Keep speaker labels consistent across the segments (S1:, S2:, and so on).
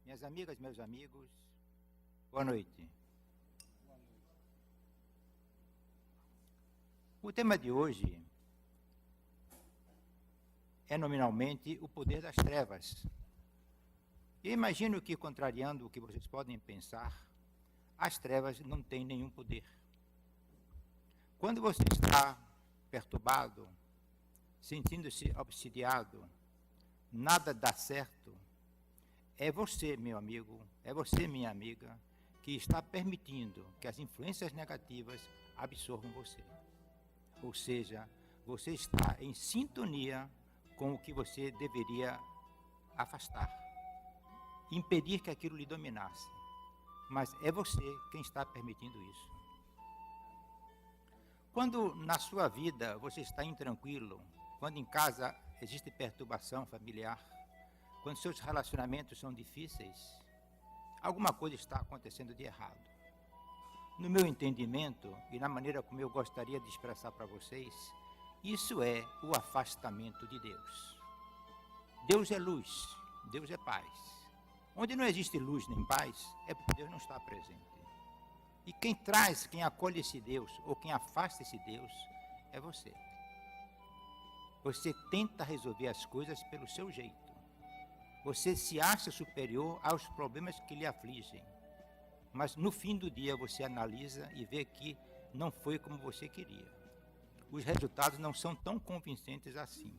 S1: Minhas amigas, meus amigos, boa noite. O tema de hoje é nominalmente o poder das trevas. Eu imagino que, contrariando o que vocês podem pensar, as trevas não têm nenhum poder. Quando você está perturbado, sentindo-se obsidiado, nada dá certo, é você, meu amigo, é você, minha amiga, que está permitindo que as influências negativas absorvam você. Ou seja, você está em sintonia com o que você deveria afastar, impedir que aquilo lhe dominasse. Mas é você quem está permitindo isso. Quando na sua vida você está intranquilo, quando em casa existe perturbação familiar, quando seus relacionamentos são difíceis, alguma coisa está acontecendo de errado. No meu entendimento e na maneira como eu gostaria de expressar para vocês, isso é o afastamento de Deus. Deus é luz, Deus é paz. Onde não existe luz nem paz, é porque Deus não está presente. E quem traz, quem acolhe esse Deus, ou quem afasta esse Deus, é você. Você tenta resolver as coisas pelo seu jeito. Você se acha superior aos problemas que lhe afligem. Mas no fim do dia você analisa e vê que não foi como você queria. Os resultados não são tão convincentes assim.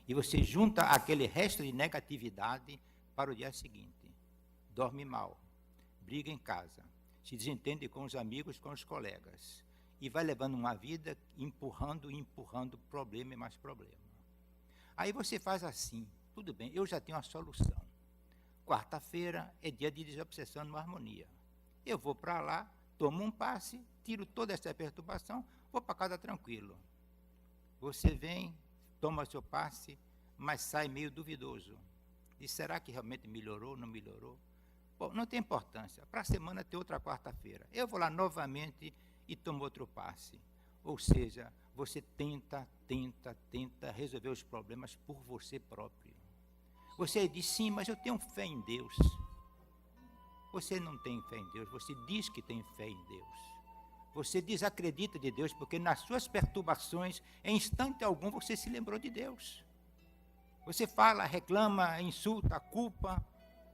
S1: E você junta aquele resto de negatividade para o dia seguinte. Dorme mal, briga em casa, se desentende com os amigos, com os colegas. E vai levando uma vida empurrando problema e mais problema. Aí você faz assim. Tudo bem, eu já tenho a solução. Quarta-feira é dia de desobsessão no Harmonia. Eu vou para lá, tomo um passe, tiro toda essa perturbação, vou para casa tranquilo. Você vem, toma seu passe, mas sai meio duvidoso. E será que realmente melhorou, não melhorou? Bom, não tem importância. Para a semana tem outra quarta-feira. Eu vou lá novamente e tomo outro passe. Ou seja, você tenta resolver os problemas por você próprio. Você diz, sim, mas eu tenho fé em Deus. Você não tem fé em Deus, você diz que tem fé em Deus. Você desacredita de Deus, porque nas suas perturbações, em instante algum, você se lembrou de Deus. Você fala, reclama, insulta, culpa,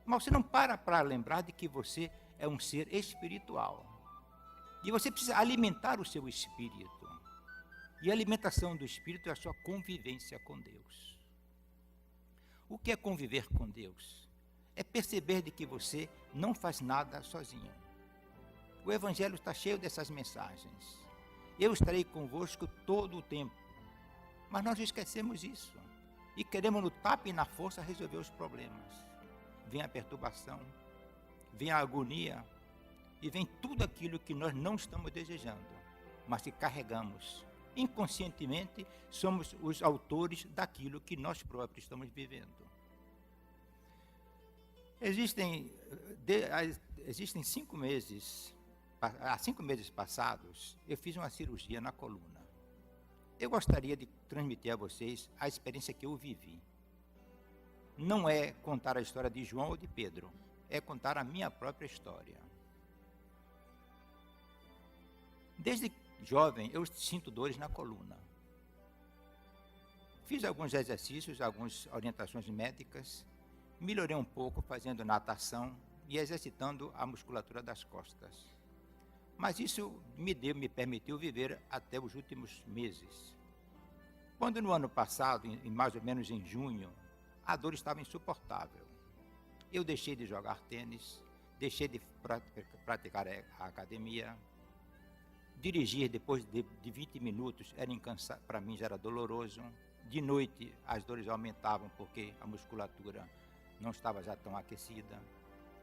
S1: mas você não para lembrar de que você é um ser espiritual. E você precisa alimentar o seu espírito. E a alimentação do espírito é a sua convivência com Deus. O que é conviver com Deus? É perceber de que você não faz nada sozinho. O Evangelho está cheio dessas mensagens. Eu estarei convosco todo o tempo. Mas nós esquecemos isso. E queremos no tapa e na força resolver os problemas. Vem a perturbação, vem a agonia, e vem tudo aquilo que nós não estamos desejando, mas que carregamos. Inconscientemente, somos os autores daquilo que nós próprios estamos vivendo. Existem 5 meses, há 5 meses passados, eu fiz uma cirurgia na coluna. Eu gostaria de transmitir a vocês a experiência que eu vivi. Não é contar a história de João ou de Pedro, é contar a minha própria história. Desde jovem, eu sinto dores na coluna. Fiz alguns exercícios, algumas orientações médicas, melhorei um pouco fazendo natação e exercitando a musculatura das costas. Mas isso me permitiu viver até os últimos meses. Quando no ano passado, mais ou menos em junho, a dor estava insuportável. Eu deixei de jogar tênis, deixei de praticar a academia. Dirigir depois de 20 minutos para mim já era doloroso. De noite as dores aumentavam porque a musculatura não estava já tão aquecida.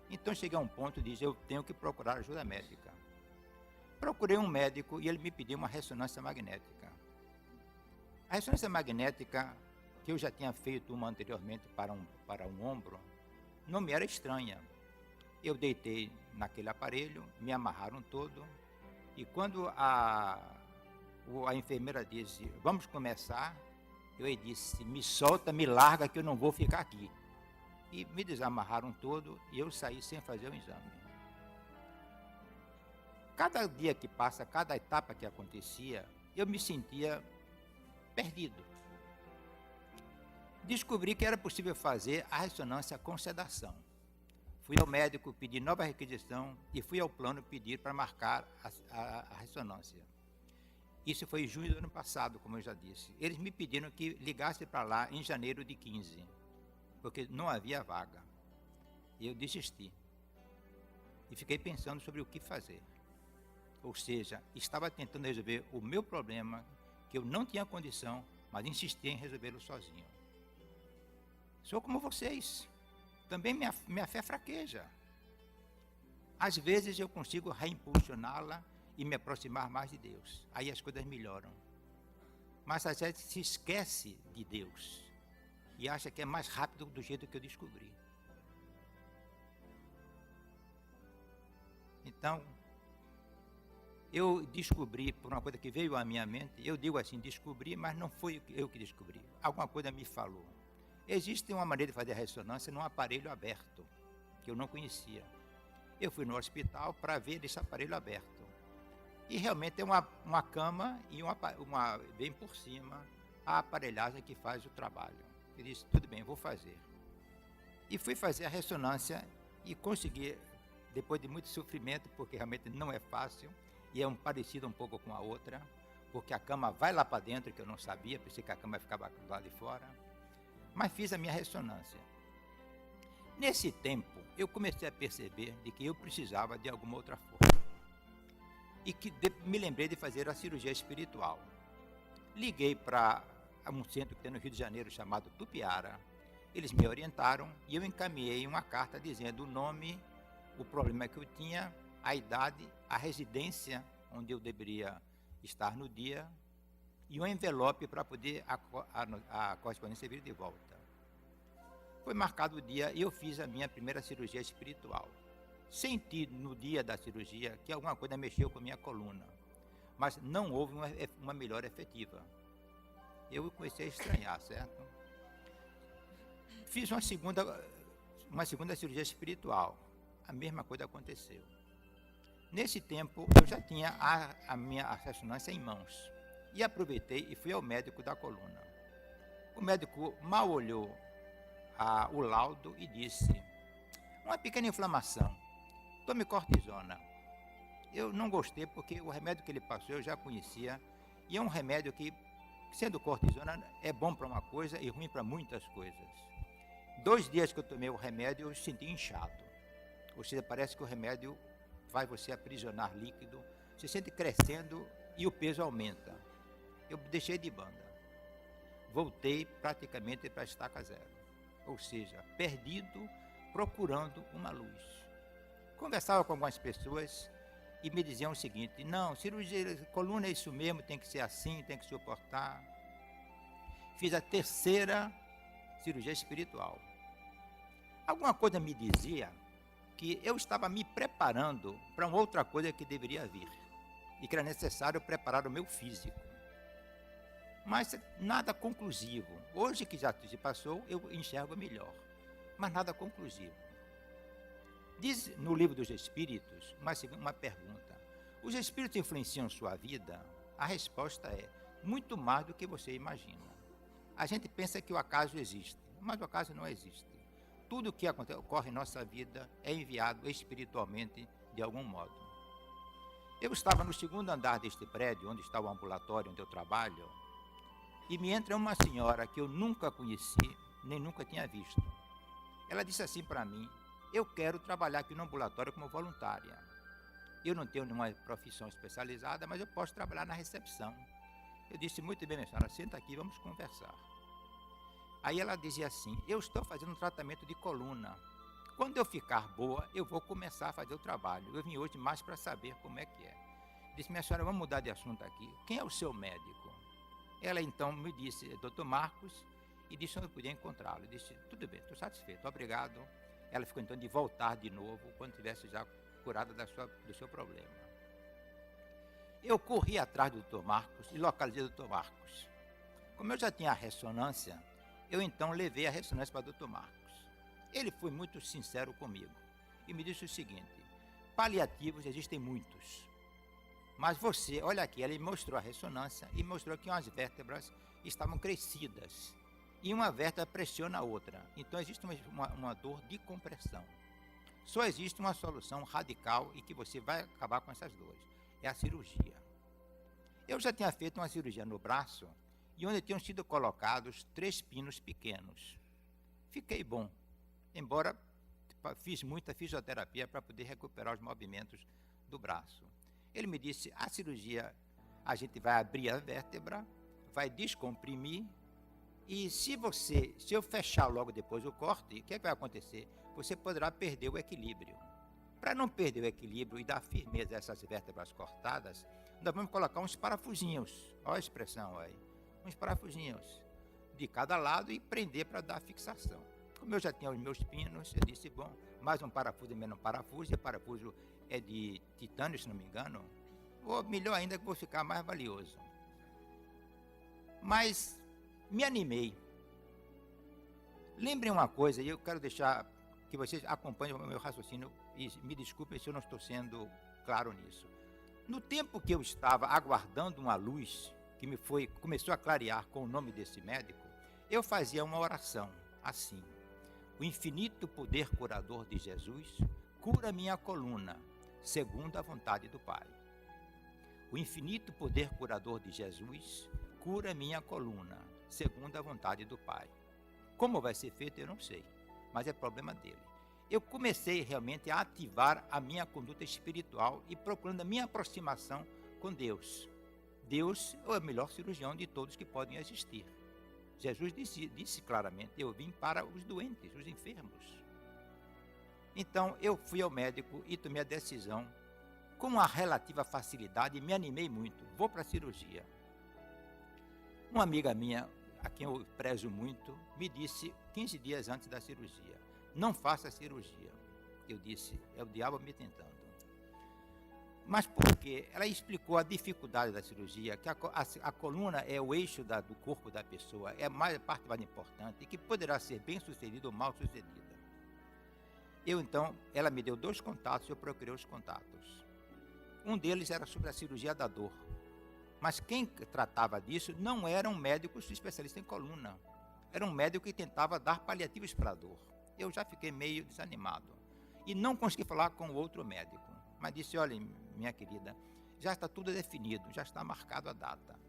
S1: Então cheguei a um ponto de dizer, eu tenho que procurar ajuda médica. Procurei um médico e ele me pediu uma ressonância magnética. A ressonância magnética, que eu já tinha feito uma anteriormente para um ombro, não me era estranha. Eu deitei naquele aparelho, me amarraram todo, e quando a enfermeira disse, vamos começar, eu disse, me solta, me larga que eu não vou ficar aqui. e me desamarraram todo e eu saí sem fazer o exame. Cada dia que passa, cada etapa que acontecia, eu me sentia perdido. Descobri que era possível fazer a ressonância com sedação. Fui ao médico pedir nova requisição e fui ao plano pedir para marcar a ressonância. Isso foi em junho do ano passado, como eu já disse. Eles me pediram que ligasse para lá em janeiro de 15, porque não havia vaga. E eu desisti. E fiquei pensando sobre o que fazer. Ou seja, estava tentando resolver o meu problema, que eu não tinha condição, mas insistia em resolvê-lo sozinho. Sou como vocês. Também minha fé fraqueja. Às vezes eu consigo reimpulsioná-la e me aproximar mais de Deus. Aí as coisas melhoram. Mas às vezes se esquece de Deus e acha que é mais rápido do jeito que eu descobri. Então, eu descobri por uma coisa que veio à minha mente, eu digo assim, descobri, mas não foi eu que descobri. Alguma coisa me falou. Existe uma maneira de fazer a ressonância num aparelho aberto, que eu não conhecia. Eu fui no hospital para ver esse aparelho aberto. E realmente é uma cama e bem por cima a aparelhagem que faz o trabalho. Eu disse, tudo bem, vou fazer. E fui fazer a ressonância e consegui, depois de muito sofrimento, porque realmente não é fácil, e é parecido um pouco com a outra, porque a cama vai lá para dentro, que eu não sabia, pensei que a cama ficava lá de fora, mas fiz a minha ressonância. Nesse tempo, eu comecei a perceber de que eu precisava de alguma outra forma, e que me lembrei de fazer a cirurgia espiritual. Liguei para um centro que tem no Rio de Janeiro, chamado Tupiara, eles me orientaram, e eu encaminhei uma carta dizendo o nome, o problema que eu tinha, a idade, a residência onde eu deveria estar no dia e um envelope para poder a correspondência vir de volta. Foi marcado o dia e eu fiz a minha primeira cirurgia espiritual. Senti no dia da cirurgia que alguma coisa mexeu com a minha coluna, mas não houve uma melhora efetiva. Eu comecei a estranhar, certo? Fiz uma segunda cirurgia espiritual. A mesma coisa aconteceu. Nesse tempo, eu já tinha a minha ressonância em mãos. E aproveitei e fui ao médico da coluna. O médico mal olhou o laudo e disse, uma pequena inflamação, tome cortisona. Eu não gostei porque o remédio que ele passou eu já conhecia. E é um remédio que, sendo cortisona, é bom para uma coisa e ruim para muitas coisas. 2 dias que eu tomei o remédio, eu senti inchado. Ou seja, parece que o remédio faz você aprisionar líquido, você sente crescendo e o peso aumenta. Eu deixei de banda. Voltei praticamente para a estaca zero. Ou seja, perdido, procurando uma luz. Conversava com algumas pessoas e me diziam o seguinte, não, cirurgia, coluna é isso mesmo, tem que ser assim, tem que suportar. Fiz a 3ª cirurgia espiritual. Alguma coisa me dizia que eu estava me preparando para uma outra coisa que deveria vir e que era necessário preparar o meu físico. Mas nada conclusivo. Hoje que já se passou, eu enxergo melhor, mas nada conclusivo. Diz no Livro dos Espíritos uma pergunta. Os espíritos influenciam sua vida? A resposta é muito mais do que você imagina. A gente pensa que o acaso existe, mas o acaso não existe. Tudo o que ocorre em nossa vida é enviado espiritualmente de algum modo. Eu estava no 2º andar deste prédio, onde está o ambulatório onde eu trabalho, e me entra uma senhora que eu nunca conheci, nem nunca tinha visto. Ela disse assim para mim, eu quero trabalhar aqui no ambulatório como voluntária. Eu não tenho nenhuma profissão especializada, mas eu posso trabalhar na recepção. Eu disse, muito bem, minha senhora, senta aqui, vamos conversar. Aí ela dizia assim, eu estou fazendo um tratamento de coluna. Quando eu ficar boa, eu vou começar a fazer o trabalho. Eu vim hoje mais para saber como é que é. Disse, minha senhora, vamos mudar de assunto aqui. Quem é o seu médico? Ela então me disse, Dr. Marcos, e disse onde eu podia encontrá-lo. Eu disse, tudo bem, estou satisfeito, obrigado. Ela ficou então de voltar de novo, quando tivesse já curada do seu problema. Eu corri atrás do Dr. Marcos e localizei o Dr. Marcos. Como eu já tinha a ressonância, eu então levei a ressonância para o Dr. Marcos. Ele foi muito sincero comigo e me disse o seguinte: paliativos existem muitos, mas você, olha aqui, ele mostrou a ressonância e mostrou que umas vértebras estavam crescidas e uma vértebra pressiona a outra, então existe uma dor de compressão. Só existe uma solução radical e que você vai acabar com essas dores, é a cirurgia. Eu já tinha feito uma cirurgia no braço e onde tinham sido colocados 3 pinos pequenos. Fiquei bom, embora fiz muita fisioterapia para poder recuperar os movimentos do braço. Ele me disse: a cirurgia, a gente vai abrir a vértebra, vai descomprimir, e se eu fechar logo depois o corte, o que é que vai acontecer? Você poderá perder o equilíbrio. Para não perder o equilíbrio e dar firmeza a essas vértebras cortadas, nós vamos colocar uns parafusinhos, olha a expressão aí, uns parafusinhos de cada lado e prender para dar fixação. Como eu já tinha os meus pinos, eu disse: bom, mais um parafuso e menos um parafuso, e o parafuso é de titânio, se não me engano, ou melhor ainda, que vou ficar mais valioso. Mas me animei. Lembrem uma coisa, e eu quero deixar que vocês acompanhem o meu raciocínio, e me desculpem se eu não estou sendo claro nisso. No tempo que eu estava aguardando uma luz, que começou a clarear com o nome desse médico, eu fazia uma oração assim: o infinito poder curador de Jesus cura minha coluna, segundo a vontade do Pai. O infinito poder curador de Jesus cura minha coluna, segundo a vontade do Pai. Como vai ser feito, eu não sei, mas é problema dele. Eu comecei realmente a ativar a minha conduta espiritual e procurando a minha aproximação com Deus. Deus é o melhor cirurgião de todos que podem existir. Jesus disse claramente: eu vim para os doentes, os enfermos. Então eu fui ao médico e tomei a decisão com uma relativa facilidade e me animei muito. Vou para a cirurgia. Uma amiga minha, a quem eu prezo muito, me disse 15 dias antes da cirurgia: não faça a cirurgia. Eu disse: é o diabo me tentando. Mas por quê? Ela explicou a dificuldade da cirurgia, que a coluna é o eixo do corpo da pessoa, é a parte mais importante e que poderá ser bem sucedida ou mal sucedida. Então, ela me deu 2 contatos, eu procurei os contatos. Um deles era sobre a cirurgia da dor. Mas quem tratava disso não era um médico especialista em coluna. Era um médico que tentava dar paliativos para a dor. Eu já fiquei meio desanimado. E não consegui falar com o outro médico. Mas disse: olha, minha querida, já está tudo definido, já está marcado a data.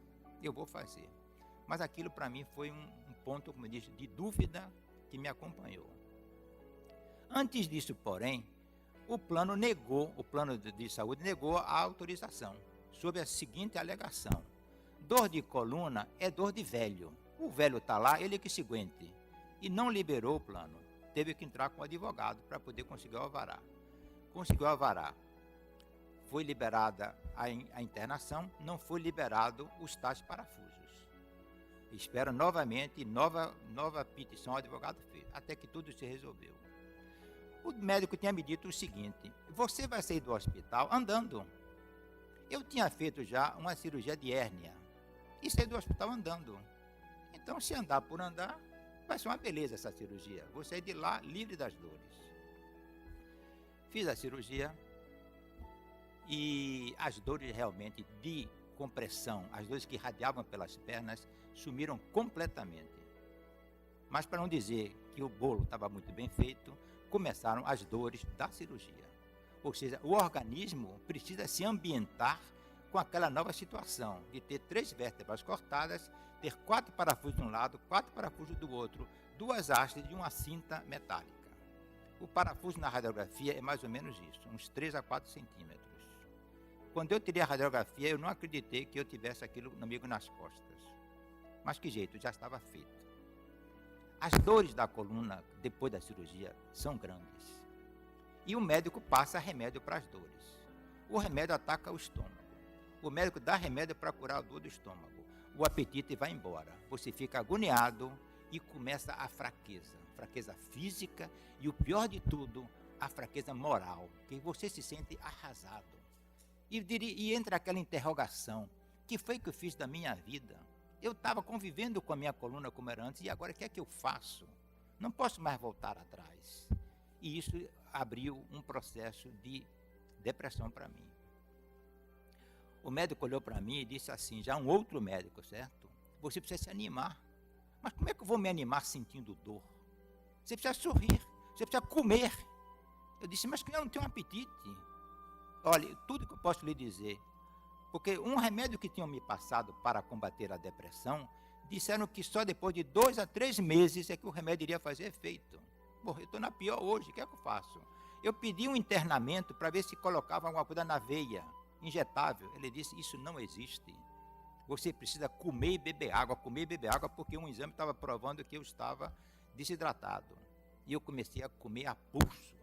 S1: Eu vou fazer. Mas aquilo para mim foi um ponto, como eu disse, de dúvida que me acompanhou. Antes disso, porém, o plano de saúde negou a autorização, sob a seguinte alegação: dor de coluna é dor de velho. O velho está lá, ele que se aguente. E não liberou o plano. Teve que entrar com o advogado para poder conseguir o alvará. Conseguiu o alvará. Foi liberada a internação, não foi liberado os tais parafusos. Espera novamente, nova petição ao advogado fez, até que tudo se resolveu. O médico tinha me dito o seguinte: você vai sair do hospital andando. Eu tinha feito já uma cirurgia de hérnia e saí do hospital andando. Então, se andar por andar, vai ser uma beleza essa cirurgia. Vou sair de lá livre das dores. Fiz a cirurgia e as dores realmente de compressão, as dores que irradiavam pelas pernas, sumiram completamente. Mas para não dizer que o bolo estava muito bem feito, começaram as dores da cirurgia. Ou seja, o organismo precisa se ambientar com aquela nova situação de ter 3 vértebras cortadas, ter 4 parafusos de um lado, 4 parafusos do outro, 2 hastes de uma cinta metálica. O parafuso na radiografia é mais ou menos isso, uns 3 a 4 centímetros. Quando eu tirei a radiografia, eu não acreditei que eu tivesse aquilo comigo nas costas. Mas que jeito, já estava feito. As dores da coluna, depois da cirurgia, são grandes. E o médico passa remédio para as dores. O remédio ataca o estômago. O médico dá remédio para curar a dor do estômago. O apetite vai embora. Você fica agoniado e começa a fraqueza. Fraqueza física e, o pior de tudo, a fraqueza moral. Que você se sente arrasado. E entra aquela interrogação: o que foi que eu fiz da minha vida? Eu estava convivendo com a minha coluna como era antes, e agora o que é que eu faço? não posso mais voltar atrás. E isso abriu um processo de depressão para mim. O médico olhou para mim e disse assim, já um outro médico, certo? Você precisa se animar. Mas como é que eu vou me animar sentindo dor? Você precisa sorrir, você precisa comer. Eu disse, mas eu não tenho um apetite. Olha, tudo que eu posso lhe dizer, porque um remédio que tinham me passado para combater a depressão, disseram que só depois de 2 a 3 meses é que o remédio iria fazer efeito. Bom, eu estou na pior hoje, o que é que eu faço? Eu pedi um internamento para ver se colocava alguma coisa na veia, injetável. Ele disse, isso não existe. Você precisa comer e beber água, porque um exame estava provando que eu estava desidratado. E eu comecei a comer a pulso.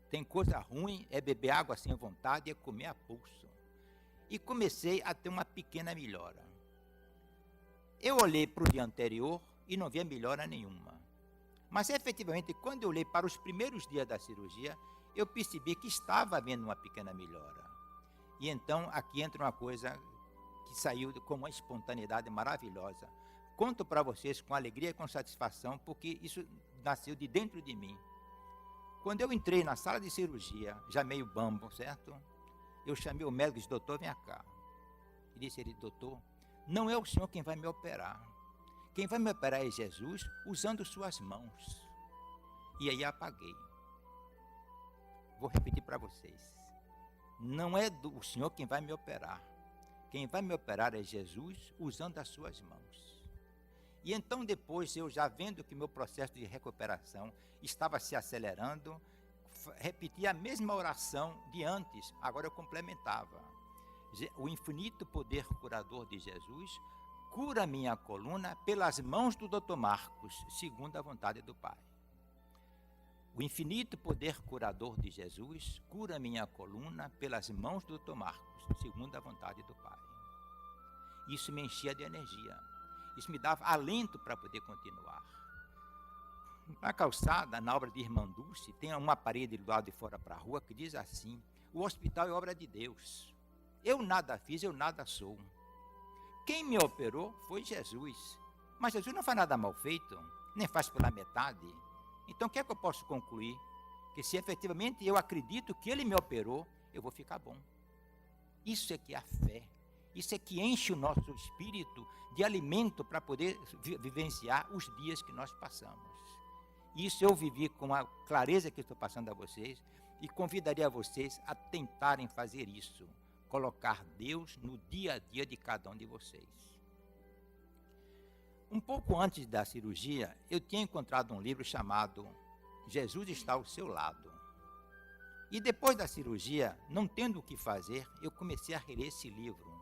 S1: Tem coisa ruim, é beber água sem vontade, é comer a pulso. E comecei a ter uma pequena melhora. Eu olhei para o dia anterior e não via melhora nenhuma. Mas, efetivamente, quando eu olhei para os primeiros dias da cirurgia, eu percebi que estava havendo uma pequena melhora. E então, aqui entra uma coisa que saiu com uma espontaneidade maravilhosa. Conto para vocês com alegria e com satisfação, porque isso nasceu de dentro de mim. Quando eu entrei na sala de cirurgia, já meio bambo, certo? Eu chamei o médico e disse, doutor, vem cá. E disse ele, doutor, não é o senhor quem vai me operar. Quem vai me operar é Jesus, usando suas mãos. E aí apaguei. Vou repetir para vocês. Não é o senhor quem vai me operar. Quem vai me operar é Jesus, usando as suas mãos. E então depois, eu já vendo que meu processo de recuperação estava se acelerando, repeti a mesma oração de antes, agora eu complementava. O infinito poder curador de Jesus cura minha coluna pelas mãos do Dr. Marcos, segundo a vontade do Pai. O infinito poder curador de Jesus cura minha coluna pelas mãos do Dr. Marcos, segundo a vontade do Pai. Isso me enchia de energia. Isso me dava alento para poder continuar. Na calçada, na obra de Irmã Dulce, tem uma parede do lado de fora para a rua que diz assim, o hospital é obra de Deus. Eu nada fiz, eu nada sou. Quem me operou foi Jesus. Mas Jesus não faz nada mal feito, nem faz pela metade. Então, o que é que eu posso concluir? Que se efetivamente eu acredito que Ele me operou, eu vou ficar bom. Isso é que é a fé. Isso é que enche o nosso espírito de alimento para poder vivenciar os dias que nós passamos. Isso eu vivi com a clareza que estou passando a vocês e convidaria vocês a tentarem fazer isso. Colocar Deus no dia a dia de cada um de vocês. Um pouco antes da cirurgia, eu tinha encontrado um livro chamado Jesus está ao seu lado. E depois da cirurgia, não tendo o que fazer, eu comecei a ler esse livro.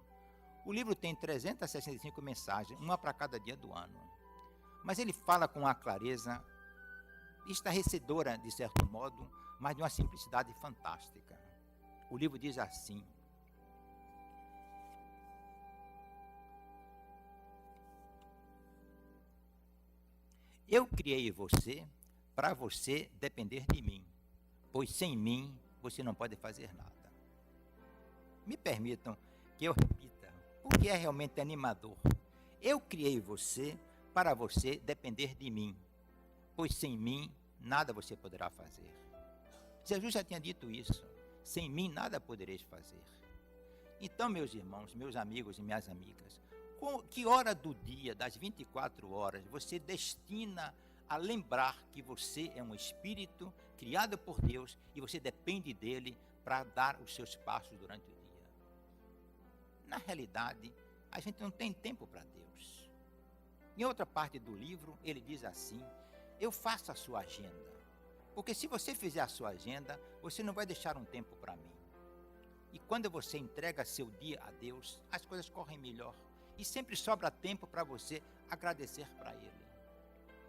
S1: O livro tem 365 mensagens, uma para cada dia do ano. Mas ele fala com uma clareza estarrecedora, de certo modo, mas de uma simplicidade fantástica. O livro diz assim, eu criei você para você depender de mim, pois sem mim você não pode fazer nada. Me permitam que eu repita, porque é realmente animador. Eu criei você para você depender de mim, pois sem mim nada você poderá fazer. Jesus já tinha dito isso, sem mim nada podereis fazer. Então, meus irmãos, meus amigos e minhas amigas, que hora do dia, das 24 horas, você destina a lembrar que você é um espírito criado por Deus e você depende dele para dar os seus passos durante o dia? Na realidade, a gente não tem tempo para Deus. Em outra parte do livro, ele diz assim, eu faço a sua agenda, porque se você fizer a sua agenda, você não vai deixar um tempo para mim. E quando você entrega seu dia a Deus, as coisas correm melhor. E sempre sobra tempo para você agradecer para Ele.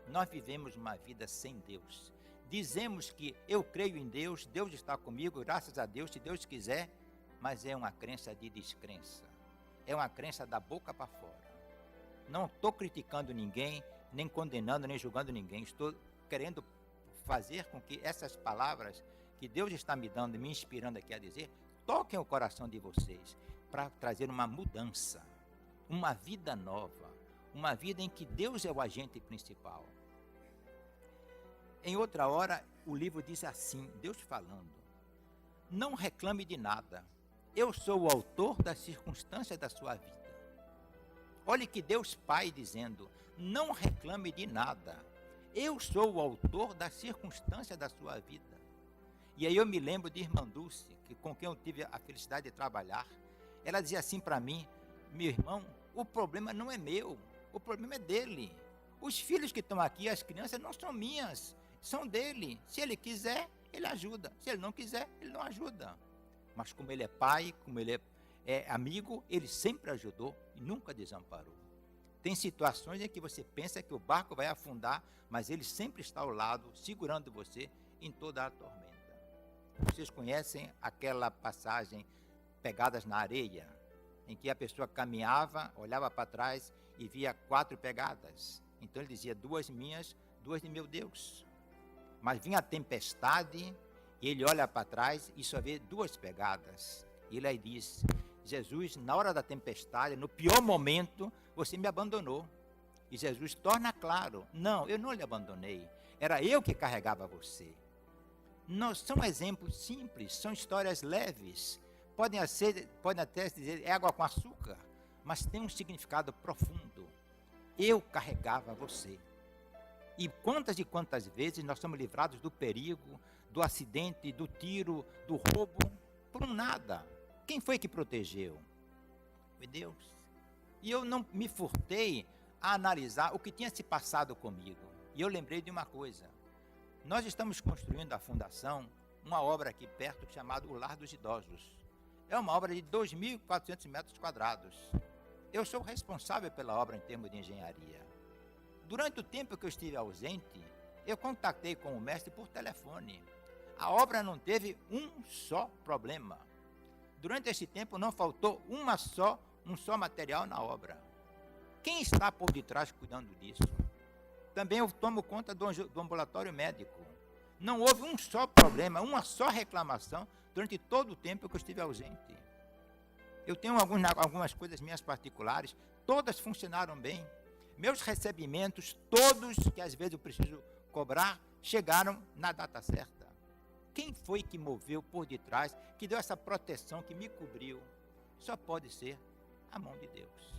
S1: Nós vivemos uma vida sem Deus. Dizemos que eu creio em Deus, Deus está comigo, graças a Deus, se Deus quiser, mas é uma crença de descrença. É uma crença da boca para fora. Não estou criticando ninguém, nem condenando, nem julgando ninguém. Estou querendo fazer com que essas palavras que Deus está me dando, me inspirando aqui a dizer, toquem o coração de vocês para trazer uma mudança. Uma vida nova, uma vida em que Deus é o agente principal. Em outra hora, o livro diz assim, Deus falando: não reclame de nada, eu sou o autor das circunstâncias da sua vida. Olhe que Deus Pai dizendo: não reclame de nada, eu sou o autor das circunstâncias da sua vida. E aí eu me lembro de irmã Dulce, com quem eu tive a felicidade de trabalhar. Ela dizia assim para mim: meu irmão, o problema não é meu, o problema é dele. Os filhos que estão aqui, as crianças, não são minhas, são dele. Se ele quiser, ele ajuda. Se ele não quiser, ele não ajuda. Mas como ele é pai, como ele é amigo, ele sempre ajudou e nunca desamparou. Tem situações em que você pensa que o barco vai afundar, mas ele sempre está ao lado, segurando você em toda a tormenta. Vocês conhecem aquela passagem Pegadas na Areia, em que a pessoa caminhava, olhava para trás e via 4 pegadas. Então ele dizia: 2 minhas, 2 de meu Deus. Mas vinha a tempestade e ele olha para trás e só vê 2 pegadas. E ele aí diz: Jesus, na hora da tempestade, no pior momento, você me abandonou. E Jesus torna claro: não, eu não lhe abandonei, era eu que carregava você. São exemplos simples, são histórias leves, podem até dizer água com açúcar, mas tem um significado profundo. Eu carregava você. E quantas vezes nós somos livrados do perigo, do acidente, do tiro, do roubo, por um nada. Quem foi que protegeu? Foi Deus. E eu não me furtei a analisar o que tinha se passado comigo. E eu lembrei de uma coisa. Nós estamos construindo a fundação, uma obra aqui perto chamada O Lar dos Idosos. É uma obra de 2.400 metros quadrados. Eu sou responsável pela obra em termos de engenharia. Durante o tempo que eu estive ausente, eu contatei com o mestre por telefone. A obra não teve um só problema. Durante esse tempo não faltou um só material na obra. Quem está por detrás cuidando disso? Também eu tomo conta do ambulatório médico. Não houve um só problema, uma só reclamação durante todo o tempo que eu estive ausente. Eu tenho algumas coisas minhas particulares, todas funcionaram bem. Meus recebimentos, todos que às vezes eu preciso cobrar, chegaram na data certa. Quem foi que moveu por detrás, que deu essa proteção, que me cobriu? Só pode ser a mão de Deus.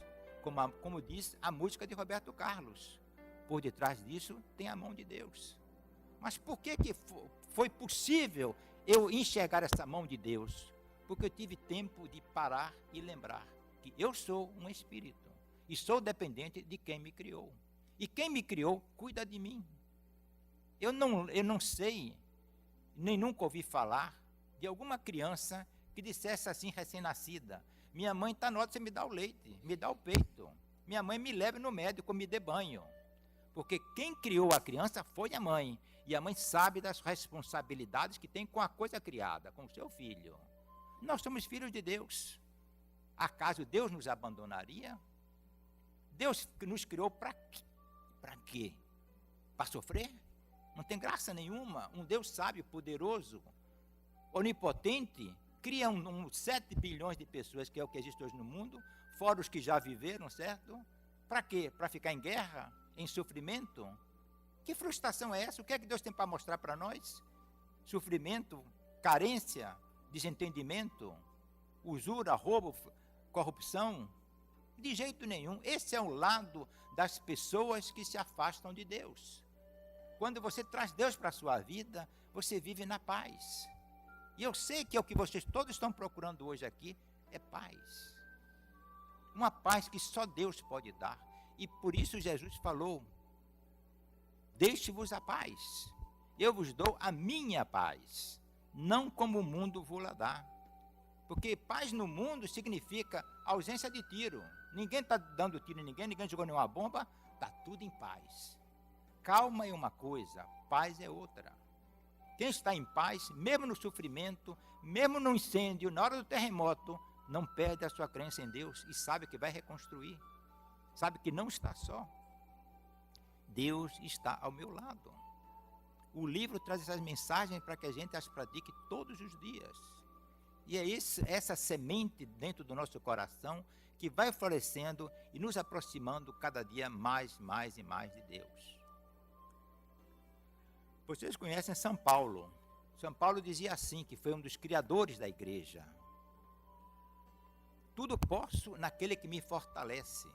S1: Como diz a música de Roberto Carlos, por detrás disso tem a mão de Deus. Mas por que foi possível eu enxergar essa mão de Deus? Porque eu tive tempo de parar e lembrar que eu sou um espírito e sou dependente de quem me criou. E quem me criou cuida de mim. Eu não sei, nem nunca ouvi falar de alguma criança que dissesse assim, recém-nascida: minha mãe está na hora de você me dar o leite, me dá o peito. Minha mãe me leve no médico, me dê banho. Porque quem criou a criança foi a mãe. E a mãe sabe das responsabilidades que tem com a coisa criada, com o seu filho. Nós somos filhos de Deus. Acaso Deus nos abandonaria? Deus nos criou para quê? Para sofrer? Não tem graça nenhuma. Um Deus sábio, poderoso, onipotente, cria 7 bilhões de pessoas, que é o que existe hoje no mundo, fora os que já viveram, certo? Para quê? Para ficar em guerra? Em sofrimento? Que frustração é essa? O que é que Deus tem para mostrar para nós? Sofrimento, carência, desentendimento, usura, roubo, corrupção? De jeito nenhum. Esse é o lado das pessoas que se afastam de Deus. Quando você traz Deus para a sua vida, você vive na paz. E eu sei que é o que vocês todos estão procurando hoje aqui, é paz. Uma paz que só Deus pode dar. E por isso Jesus falou: deixe-vos a paz, eu vos dou a minha paz, não como o mundo vos dá. Porque paz no mundo significa ausência de tiro. Ninguém está dando tiro em ninguém jogou nenhuma bomba, está tudo em paz. Calma é uma coisa, paz é outra. Quem está em paz, mesmo no sofrimento, mesmo no incêndio, na hora do terremoto, não perde a sua crença em Deus e sabe que vai reconstruir. Sabe que não está só. Deus está ao meu lado. O livro traz essas mensagens para que a gente as pratique todos os dias. E é essa semente dentro do nosso coração que vai florescendo e nos aproximando cada dia mais e mais de Deus. Vocês conhecem São Paulo. São Paulo dizia assim, que foi um dos criadores da igreja. Tudo posso naquele que me fortalece.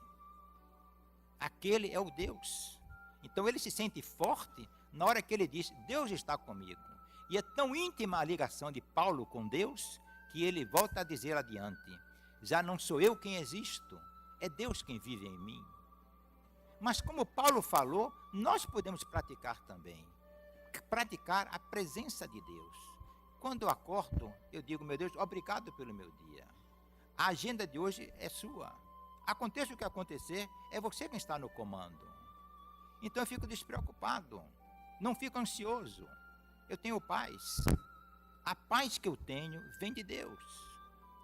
S1: Aquele é o Deus. Então ele se sente forte na hora que ele diz, Deus está comigo. E é tão íntima a ligação de Paulo com Deus, que ele volta a dizer adiante, já não sou eu quem existo, é Deus quem vive em mim. Mas como Paulo falou, nós podemos praticar também. Praticar a presença de Deus. Quando eu acordo, eu digo, meu Deus, obrigado pelo meu dia. A agenda de hoje é sua. Aconteça o que acontecer, é você quem está no comando. Então eu fico despreocupado, não fico ansioso. Eu tenho paz. A paz que eu tenho vem de Deus.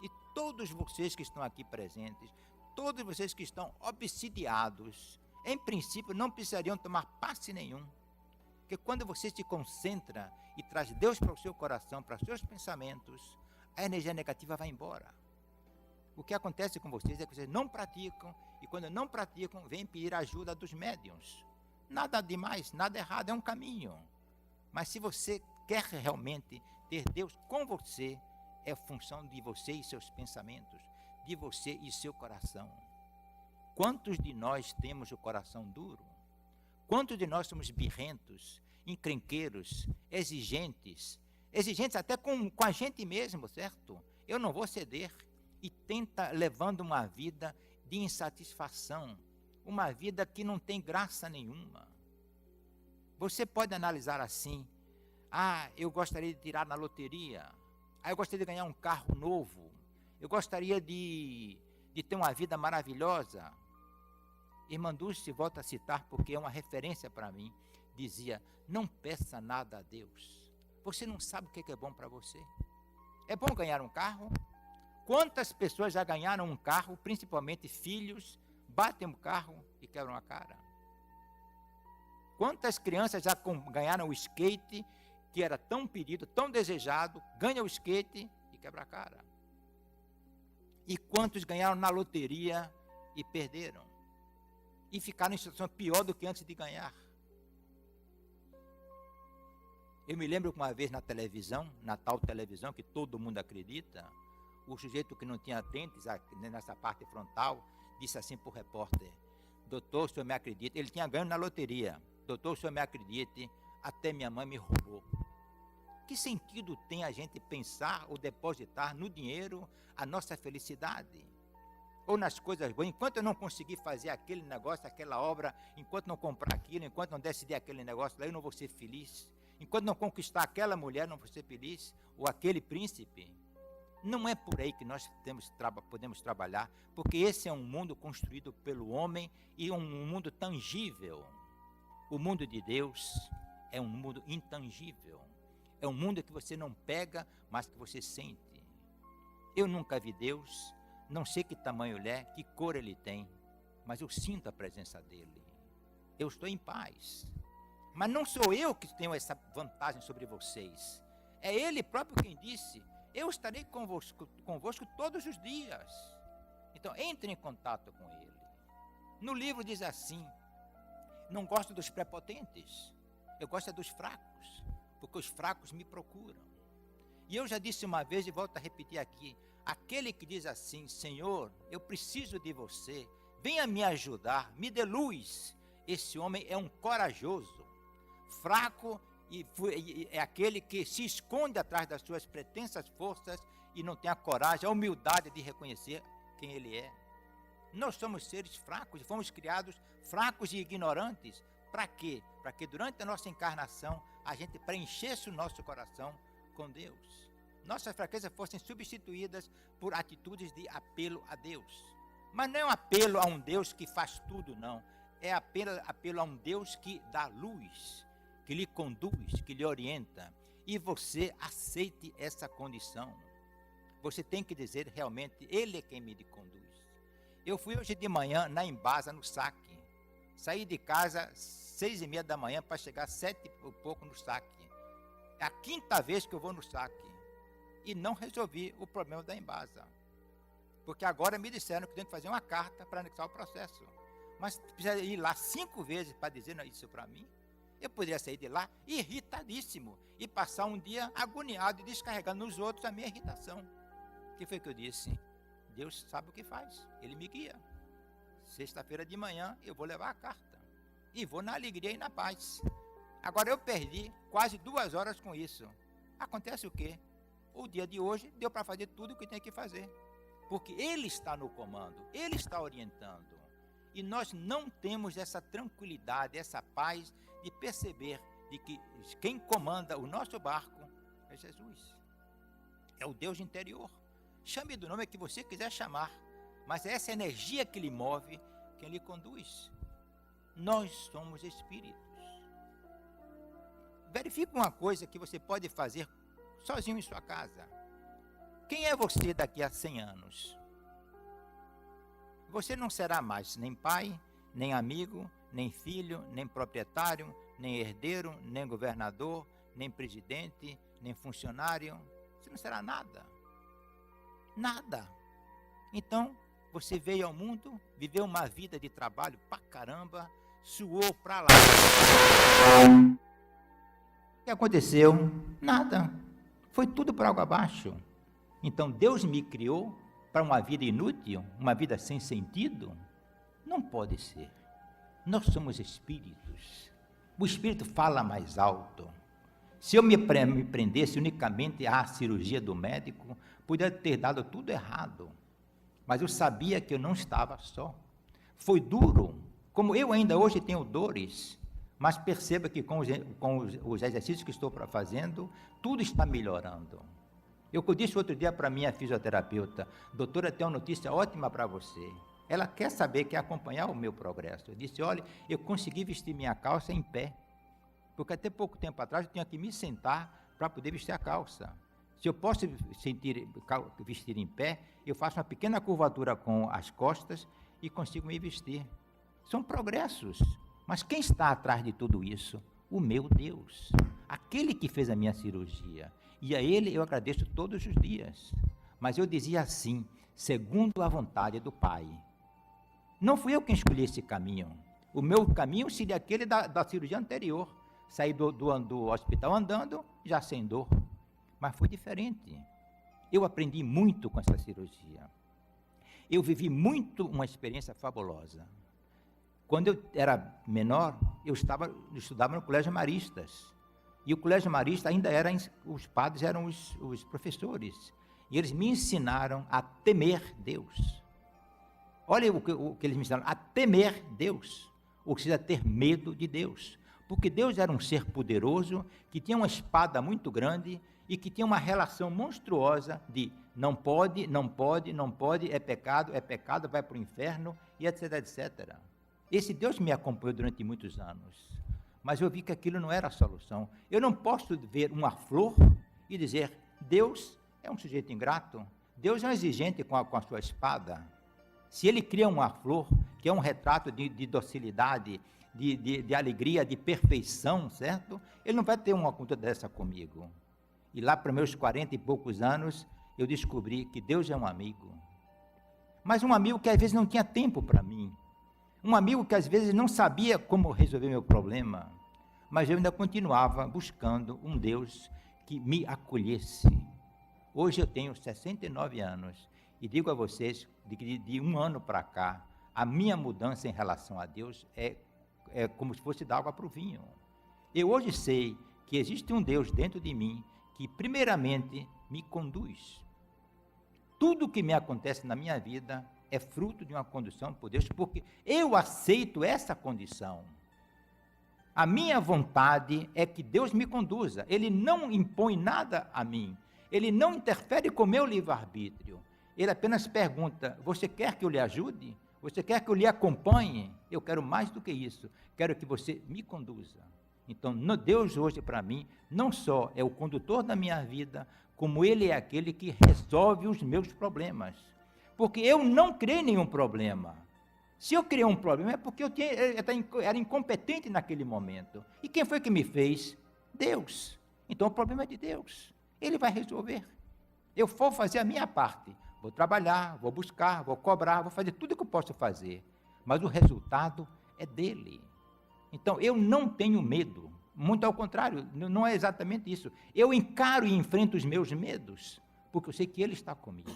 S1: E todos vocês que estão aqui presentes, todos vocês que estão obsidiados, em princípio não precisariam tomar passe nenhum. Porque quando você se concentra e traz Deus para o seu coração, para os seus pensamentos, a energia negativa vai embora. O que acontece com vocês é que vocês não praticam, e quando não praticam, vêm pedir ajuda dos médiuns. Nada demais, nada errado, é um caminho. Mas se você quer realmente ter Deus com você, é função de você e seus pensamentos, de você e seu coração. Quantos de nós temos o coração duro? Quantos de nós somos birrentos, encrenqueiros, exigentes até com a gente mesmo, certo? Eu não vou ceder. E tenta levando uma vida de insatisfação, uma vida que não tem graça nenhuma. Você pode analisar assim, eu gostaria de tirar na loteria, eu gostaria de ganhar um carro novo, eu gostaria de ter uma vida maravilhosa. Irmã Dulce volta a citar, porque é uma referência para mim, dizia, não peça nada a Deus, você não sabe o que é bom para você. É bom ganhar um carro? Quantas pessoas já ganharam um carro, principalmente filhos, batem o carro e quebram a cara? Quantas crianças já ganharam o skate, que era tão pedido, tão desejado, ganha o skate e quebra a cara? E quantos ganharam na loteria e perderam? E ficaram em situação pior do que antes de ganhar? Eu me lembro que uma vez na televisão, na tal televisão que todo mundo acredita, o sujeito que não tinha dentes nessa parte frontal disse assim para o repórter, doutor, o senhor me acredita? Ele tinha ganho na loteria. Doutor, o senhor me acredite, até minha mãe me roubou. Que sentido tem a gente pensar ou depositar no dinheiro a nossa felicidade? Ou nas coisas boas, enquanto eu não conseguir fazer aquele negócio, aquela obra, enquanto não comprar aquilo, enquanto não decidir aquele negócio, daí eu não vou ser feliz. Enquanto não conquistar aquela mulher, não vou ser feliz. Ou aquele príncipe. Não é por aí que nós podemos trabalhar, porque esse é um mundo construído pelo homem e um mundo tangível. O mundo de Deus é um mundo intangível. É um mundo que você não pega, mas que você sente. Eu nunca vi Deus, não sei que tamanho ele é, que cor ele tem, mas eu sinto a presença dele. Eu estou em paz. Mas não sou eu que tenho essa vantagem sobre vocês. É ele próprio quem disse, eu estarei convosco todos os dias. Então, entre em contato com ele. No livro diz assim, não gosto dos prepotentes, eu gosto dos fracos, porque os fracos me procuram. E eu já disse uma vez e volto a repetir aqui, aquele que diz assim, Senhor, eu preciso de você, venha me ajudar, me dê luz. Esse homem é um corajoso, fraco, e é aquele que se esconde atrás das suas pretensas forças e não tem a coragem, a humildade de reconhecer quem ele é. Nós somos seres fracos, fomos criados fracos e ignorantes. Para quê? Para que durante a nossa encarnação a gente preenchesse o nosso coração com Deus. Nossas fraquezas fossem substituídas por atitudes de apelo a Deus. Mas não é um apelo a um Deus que faz tudo, não. É apelo a um Deus que dá luz, que lhe conduz, que lhe orienta. E você aceite essa condição. Você tem que dizer realmente, Ele é quem me conduz. Eu fui hoje de manhã na Embasa, no saque. Saí de casa 6h30 da manhã para chegar 7 e pouco no saque. É a 5ª vez que eu vou no saque. E não resolvi o problema da Embasa. Porque agora me disseram que tenho que fazer uma carta para anexar o processo. Mas precisa ir lá 5 vezes para dizer isso para mim? Eu poderia sair de lá irritadíssimo e passar um dia agoniado e descarregando nos outros a minha irritação. O que foi que eu disse? Deus sabe o que faz, Ele me guia. Sexta-feira de manhã eu vou levar a carta e vou na alegria e na paz. Agora eu perdi quase 2 horas com isso. Acontece o quê? O dia de hoje deu para fazer tudo o que tem que fazer, porque Ele está no comando, Ele está orientando. E nós não temos essa tranquilidade, essa paz de perceber de que quem comanda o nosso barco é Jesus. É o Deus interior. Chame do nome que você quiser chamar, mas é essa energia que lhe move, quem lhe conduz. Nós somos espíritos. Verifique uma coisa que você pode fazer sozinho em sua casa. Quem é você daqui a 100 anos? Você não será mais nem pai, nem amigo, nem filho, nem proprietário, nem herdeiro, nem governador, nem presidente, nem funcionário. Você não será nada. Nada. Então, você veio ao mundo, viveu uma vida de trabalho pra caramba, suou pra lá. O que aconteceu? Nada. Foi tudo por água abaixo. Então, Deus me criou para uma vida inútil, uma vida sem sentido? Não pode ser. Nós somos espíritos. O espírito fala mais alto. Se eu me prendesse unicamente à cirurgia do médico, poderia ter dado tudo errado. Mas eu sabia que eu não estava só. Foi duro, como eu ainda hoje tenho dores, mas perceba que com os exercícios que estou fazendo, tudo está melhorando. Eu disse outro dia para minha fisioterapeuta: doutora, tem uma notícia ótima para você. Ela quer saber, quer acompanhar o meu progresso. Eu disse: olha, eu consegui vestir minha calça em pé, porque até pouco tempo atrás eu tinha que me sentar para poder vestir a calça. Se eu posso vestir em pé, eu faço uma pequena curvatura com as costas e consigo me vestir. São progressos. Mas quem está atrás de tudo isso? O meu Deus, aquele que fez a minha cirurgia. E a Ele eu agradeço todos os dias. Mas eu dizia assim, segundo a vontade do Pai. Não fui eu quem escolhi esse caminho. O meu caminho seria aquele da cirurgia anterior. Saí do hospital andando, já sem dor. Mas foi diferente. Eu aprendi muito com essa cirurgia. Eu vivi muito uma experiência fabulosa. Quando eu era menor, eu estudava no Colégio Maristas. E o Colégio Marista ainda era, os padres eram os professores. E eles me ensinaram a temer Deus. Olha o que eles me ensinaram, a temer Deus. Ou seja, ter medo de Deus. Porque Deus era um ser poderoso, que tinha uma espada muito grande e que tinha uma relação monstruosa de não pode, não pode, não pode, é pecado, vai para o inferno, e etc, etc. Esse Deus me acompanhou durante muitos anos, mas eu vi que aquilo não era a solução. Eu não posso ver uma flor e dizer, Deus é um sujeito ingrato, Deus é um exigente com a sua espada. Se Ele cria uma flor, que é um retrato de docilidade, de alegria, de perfeição, certo? Ele não vai ter uma conta dessa comigo. E lá para meus 40 e poucos anos, eu descobri que Deus é um amigo. Mas um amigo que às vezes não tinha tempo para mim. Um amigo que às vezes não sabia como resolver meu problema. Mas eu ainda continuava buscando um Deus que me acolhesse. Hoje eu tenho 69 anos e digo a vocês que de um ano para cá, a minha mudança em relação a Deus é como se fosse dar água para o vinho. Eu hoje sei que existe um Deus dentro de mim que primeiramente me conduz. Tudo que me acontece na minha vida é fruto de uma condução por Deus, porque eu aceito essa condição. A minha vontade é que Deus me conduza. Ele não impõe nada a mim. Ele não interfere com o meu livre-arbítrio. Ele apenas pergunta, você quer que eu lhe ajude? Você quer que eu lhe acompanhe? Eu quero mais do que isso. Quero que você me conduza. Então, Deus hoje para mim, não só é o condutor da minha vida, como Ele é aquele que resolve os meus problemas. Porque eu não criei nenhum problema. Se eu criei um problema é porque eu era incompetente naquele momento. E quem foi que me fez? Deus. Então o problema é de Deus. Ele vai resolver. Eu vou fazer a minha parte. Vou trabalhar, vou buscar, vou cobrar, vou fazer tudo o que eu posso fazer. Mas o resultado é dele. Então eu não tenho medo. Muito ao contrário, não é exatamente isso. Eu encaro e enfrento os meus medos, porque eu sei que Ele está comigo.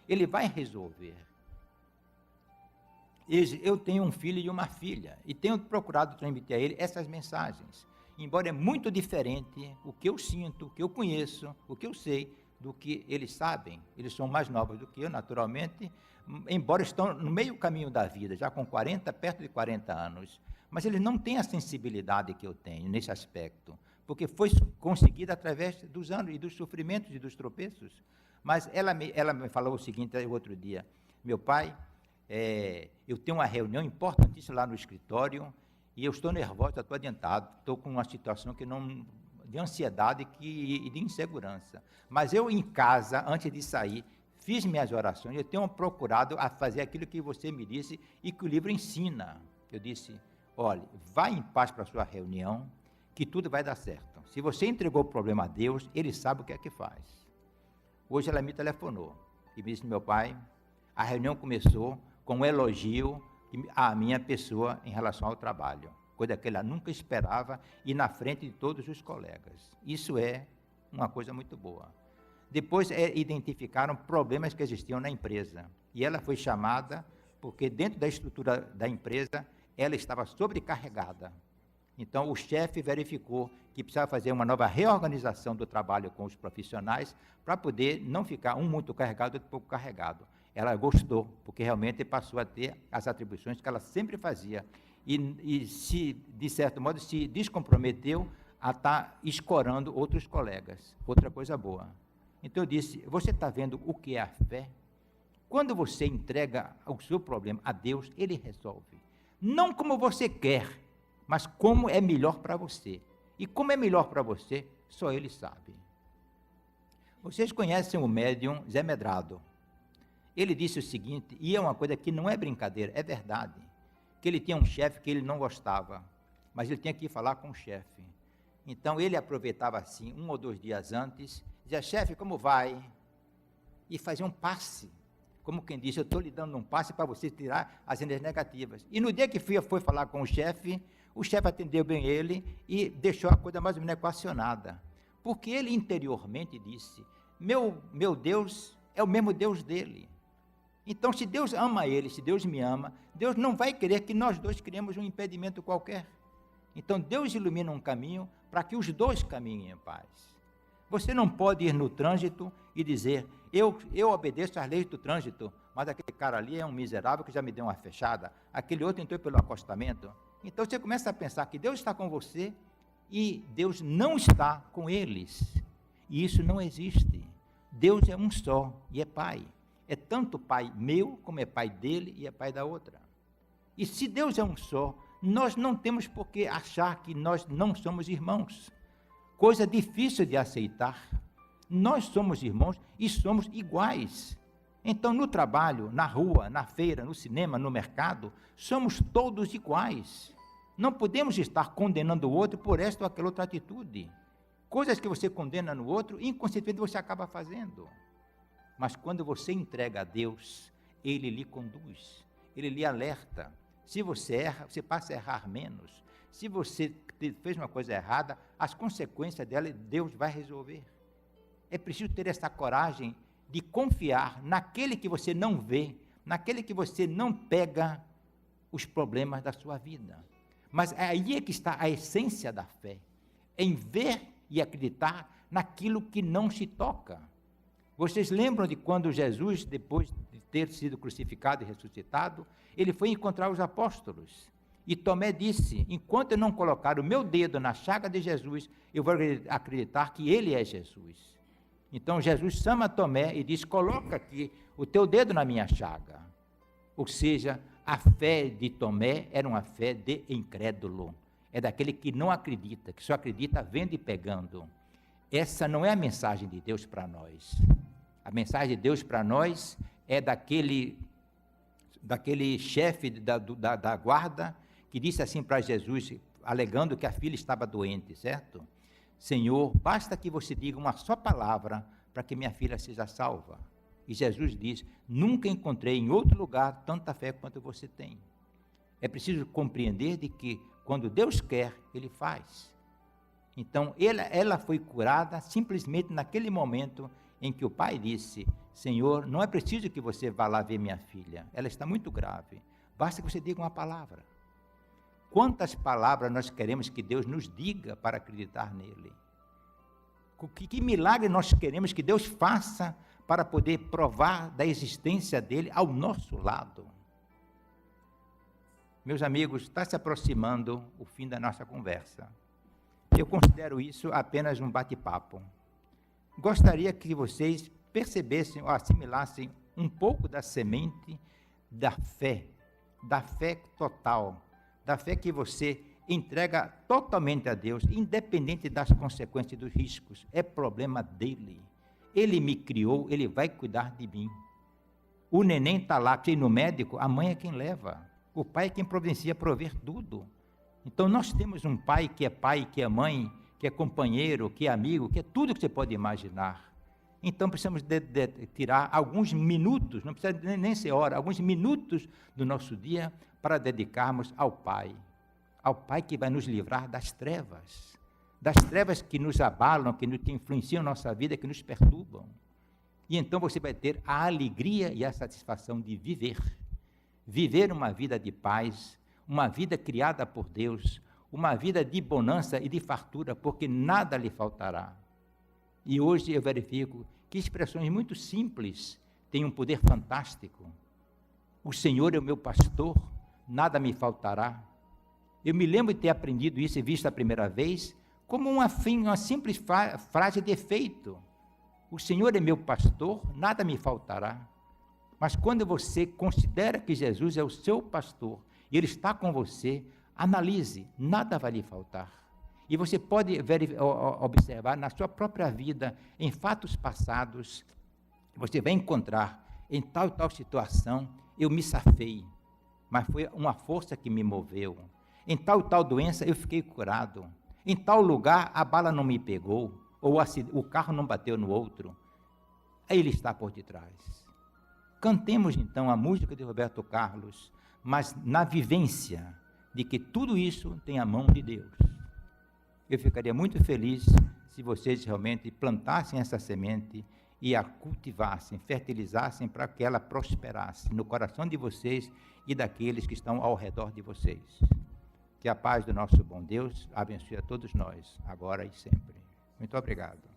S1: Ele vai resolver. Eu tenho um filho e uma filha, e tenho procurado transmitir a ele essas mensagens. Embora é muito diferente o que eu sinto, o que eu conheço, o que eu sei, do que eles sabem. Eles são mais novos do que eu, naturalmente, embora estão no meio caminho da vida, já com 40, perto de 40 anos. Mas eles não têm a sensibilidade que eu tenho nesse aspecto, porque foi conseguida através dos anos e dos sofrimentos e dos tropeços. Mas ela me falou o seguinte outro dia: meu pai, eu tenho uma reunião importantíssima lá no escritório e eu estou nervosa, estou adiantado, estou com uma situação de ansiedade e de insegurança. Mas eu em casa, antes de sair, fiz minhas orações, eu tenho procurado a fazer aquilo que você me disse e que o livro ensina. Eu disse: olha, vá em paz para a sua reunião, que tudo vai dar certo. Se você entregou o problema a Deus, Ele sabe o que é que faz. Hoje ela me telefonou e me disse: meu pai, a reunião começou com um elogio à minha pessoa em relação ao trabalho, coisa que ela nunca esperava, e na frente de todos os colegas. Isso é uma coisa muito boa. Depois identificaram problemas que existiam na empresa, e ela foi chamada porque dentro da estrutura da empresa ela estava sobrecarregada. Então o chefe verificou que precisava fazer uma nova reorganização do trabalho com os profissionais para poder não ficar um muito carregado e outro pouco carregado. Ela gostou, porque realmente passou a ter as atribuições que ela sempre fazia e se, de certo modo, se descomprometeu a estar escorando outros colegas. Outra coisa boa. Então eu disse: você está vendo o que é a fé? Quando você entrega o seu problema a Deus, Ele resolve. Não como você quer, mas como é melhor para você. E como é melhor para você, só Ele sabe. Vocês conhecem o médium Zé Medrado. Ele disse o seguinte, e é uma coisa que não é brincadeira, é verdade, que ele tinha um chefe que ele não gostava, mas ele tinha que ir falar com o chefe. Então ele aproveitava assim, 1 ou 2 dias antes, dizia: chefe, como vai? E fazia um passe, como quem disse: eu estou lhe dando um passe para você tirar as energias negativas. E no dia que foi falar com o chefe atendeu bem ele e deixou a coisa mais ou menos equacionada, porque ele interiormente disse: meu Deus é o mesmo Deus dele. Então, se Deus ama ele, se Deus me ama, Deus não vai querer que nós dois criemos um impedimento qualquer. Então, Deus ilumina um caminho para que os dois caminhem em paz. Você não pode ir no trânsito e dizer: eu obedeço às leis do trânsito, mas aquele cara ali é um miserável que já me deu uma fechada, aquele outro entrou pelo acostamento. Então, você começa a pensar que Deus está com você e Deus não está com eles. E isso não existe. Deus é um só e é Pai. É tanto Pai meu, como é Pai dele e é Pai da outra. E se Deus é um só, nós não temos por que achar que nós não somos irmãos. Coisa difícil de aceitar. Nós somos irmãos e somos iguais. Então, no trabalho, na rua, na feira, no cinema, no mercado, somos todos iguais. Não podemos estar condenando o outro por esta ou aquela outra atitude. Coisas que você condena no outro, inconscientemente você acaba fazendo. Mas quando você entrega a Deus, Ele lhe conduz, Ele lhe alerta. Se você erra, você passa a errar menos. Se você fez uma coisa errada, as consequências dela, Deus vai resolver. É preciso ter essa coragem de confiar naquele que você não vê, naquele que você não pega os problemas da sua vida. Mas aí é que está a essência da fé, em ver e acreditar naquilo que não se toca. Vocês lembram de quando Jesus, depois de ter sido crucificado e ressuscitado, ele foi encontrar os apóstolos. E Tomé disse: enquanto eu não colocar o meu dedo na chaga de Jesus, eu vou acreditar que ele é Jesus. Então Jesus chama Tomé e diz: coloca aqui o teu dedo na minha chaga. Ou seja, a fé de Tomé era uma fé de incrédulo. É daquele que não acredita, que só acredita vendo e pegando. Essa não é a mensagem de Deus para nós. A mensagem de Deus para nós é daquele chefe da guarda que disse assim para Jesus, alegando que a filha estava doente, certo? Senhor, basta que você diga uma só palavra para que minha filha seja salva. E Jesus diz: nunca encontrei em outro lugar tanta fé quanto você tem. É preciso compreender de que quando Deus quer, Ele faz. Então, ela foi curada simplesmente naquele momento em que o pai disse: Senhor, não é preciso que você vá lá ver minha filha, ela está muito grave, basta que você diga uma palavra. Quantas palavras nós queremos que Deus nos diga para acreditar nele? Que milagre nós queremos que Deus faça para poder provar da existência dele ao nosso lado? Meus amigos, está se aproximando o fim da nossa conversa. Eu considero isso apenas um bate-papo. Gostaria que vocês percebessem ou assimilassem um pouco da semente da fé total, da fé que você entrega totalmente a Deus, independente das consequências dos riscos. É problema dele. Ele me criou, ele vai cuidar de mim. O neném está lá, precisa ir no médico, a mãe é quem leva. O pai é quem providencia prover tudo. Então nós temos um pai, que é mãe, que é companheiro, que é amigo, que é tudo que você pode imaginar. Então precisamos de tirar alguns minutos, não precisa nem ser hora, alguns minutos do nosso dia para dedicarmos ao Pai que vai nos livrar das trevas que nos abalam, que influenciam nossa vida, que nos perturbam. E então você vai ter a alegria e a satisfação de viver uma vida de paz, uma vida criada por Deus, uma vida de bonança e de fartura, porque nada lhe faltará. E hoje eu verifico que expressões muito simples têm um poder fantástico. O Senhor é o meu pastor, nada me faltará. Eu me lembro de ter aprendido isso e visto a primeira vez como uma simples frase de efeito. O Senhor é meu pastor, nada me faltará. Mas quando você considera que Jesus é o seu pastor e Ele está com você, analise, nada vai lhe faltar. E você pode observar na sua própria vida, em fatos passados, você vai encontrar, em tal e tal situação, eu me safei, mas foi uma força que me moveu. Em tal e tal doença, eu fiquei curado. Em tal lugar, a bala não me pegou, ou o carro não bateu no outro. Ele está por detrás. Cantemos, então, a música de Roberto Carlos, mas na vivência de que tudo isso tem a mão de Deus. Eu ficaria muito feliz se vocês realmente plantassem essa semente e a cultivassem, fertilizassem para que ela prosperasse no coração de vocês e daqueles que estão ao redor de vocês. Que a paz do nosso bom Deus abençoe a todos nós, agora e sempre. Muito obrigado.